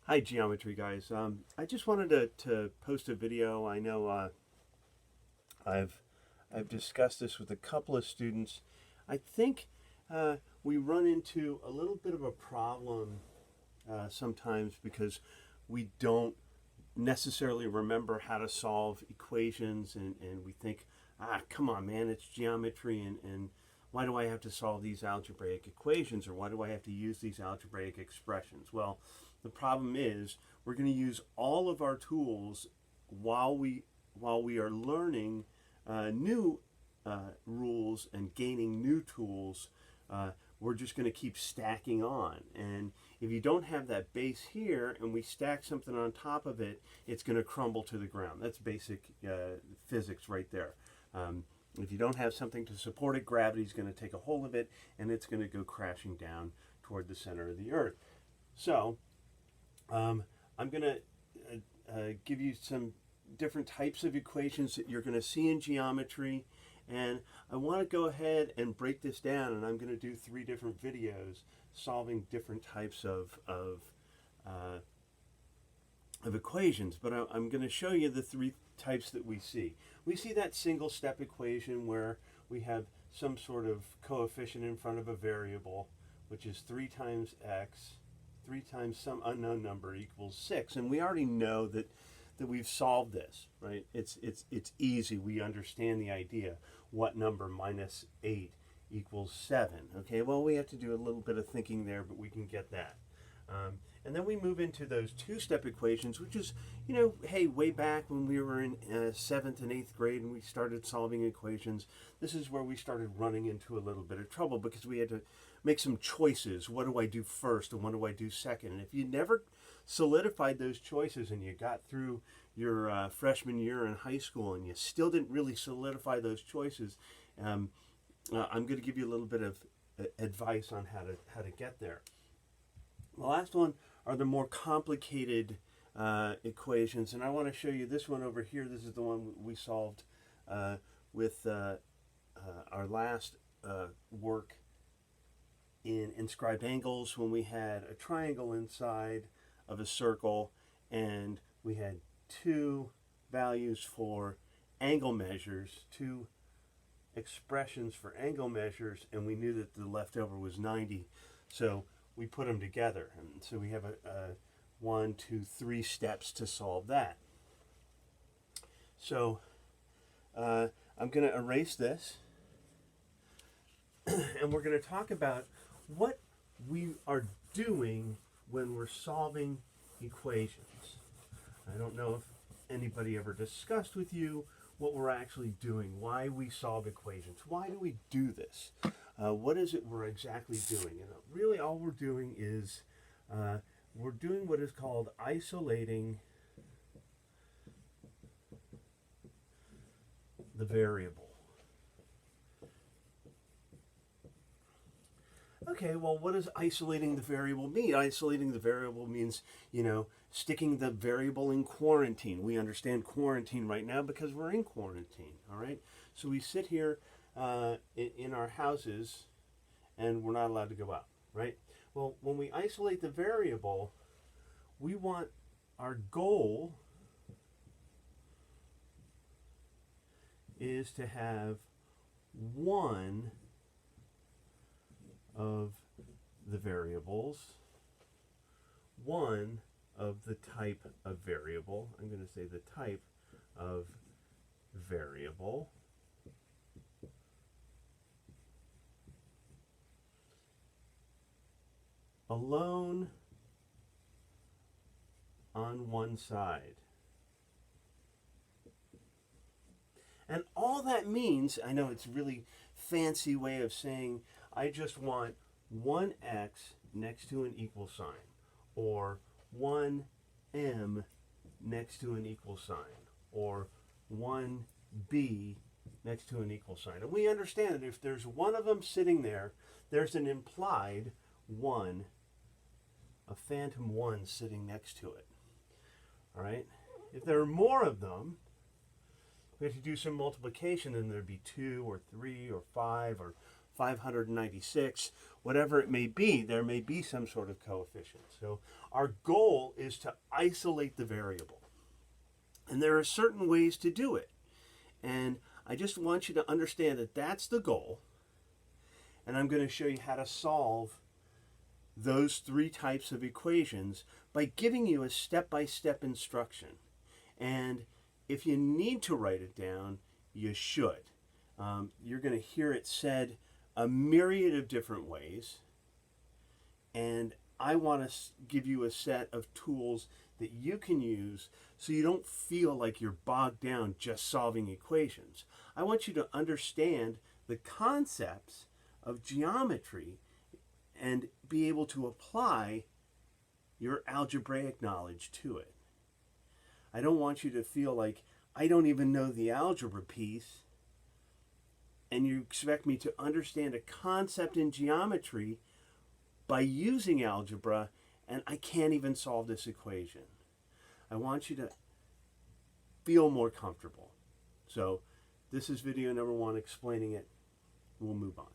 Hi, geometry guys. I just wanted to post a video. I know I've discussed this with a couple of students. I think we run into a little bit of a problem sometimes because we don't necessarily remember how to solve equations, and we think, come on, man, it's geometry, and why do I have to solve these algebraic equations, or why do I have to use these algebraic expressions? Well, the problem is we're going to use all of our tools while we are learning new rules and gaining new tools. We're just going to keep stacking on, and if you don't have that base here and we stack something on top of it, it's going to crumble to the ground. That's basic physics right there. If you don't have something to support it, gravity's going to take a hold of it and it's going to go crashing down toward the center of the earth. So I'm going to give you some different types of equations that you're going to see in geometry, and I want to go ahead and break this down, and I'm going to do 3 different videos solving different types of equations, but I'm going to show you the 3 types that we see. We see that single step equation where we have some sort of coefficient in front of a variable, which is 3 times x, 3 times some unknown number equals 6. And we already know that we've solved this, right? It's easy. We understand the idea. What number minus 8 equals 7? Okay, well, we have to do a little bit of thinking there, but we can get that. And then we move into those 2-step equations, which is, hey, way back when we were in 7th and 8th grade and we started solving equations, this is where we started running into a little bit of trouble because we had to make some choices. What do I do first and what do I do second? And if you never solidified those choices and you got through your freshman year in high school and you still didn't really solidify those choices, I'm going to give you a little bit of advice on how to get there. The last one are the more complicated equations, and I want to show you this one over here. This is the one we solved with our last work in inscribed angles, when we had a triangle inside of a circle and we had 2 values for angle measures, 2 expressions for angle measures, and we knew that the leftover was 90. So we put them together, and so we have a 1, 2, 3 steps to solve that. So I'm going to erase this, and we're going to talk about what we are doing when we're solving equations. I don't know if anybody ever discussed with you what we're actually doing, why we solve equations. Why do we do this? What is it we're exactly doing? And really all we're doing is we're doing what is called isolating the variable. Okay, well, what does isolating the variable mean? Isolating the variable means, sticking the variable in quarantine. We understand quarantine right now because we're in quarantine, all right? So we sit here in our houses and we're not allowed to go out, right? Well, when we isolate the variable, we want our goal is to have one of the variables, one of the type of variable. I'm going to say the type of variable alone on one side. And all that means, I know it's a really fancy way of saying, I just want 1x next to an equal sign, or 1m next to an equal sign, or 1b next to an equal sign. And we understand that if there's one of them sitting there, there's an implied 1, a phantom 1 sitting next to it. All right? If there are more of them, we have to do some multiplication, and there'd be 2 or 3 or 5 or 596, whatever it may be, there may be some sort of coefficient. So our goal is to isolate the variable. And there are certain ways to do it. And I just want you to understand that that's the goal. And I'm going to show you how to solve those three types of equations by giving you a step-by-step instruction. And if you need to write it down, you should. You're going to hear it said a myriad of different ways. And I want to give you a set of tools that you can use so you don't feel like you're bogged down just solving equations. I want you to understand the concepts of geometry and be able to apply your algebraic knowledge to it. I don't want you to feel like I don't even know the algebra piece and you expect me to understand a concept in geometry by using algebra and I can't even solve this equation. I want you to feel more comfortable. So this is video number 1 explaining it. We'll move on.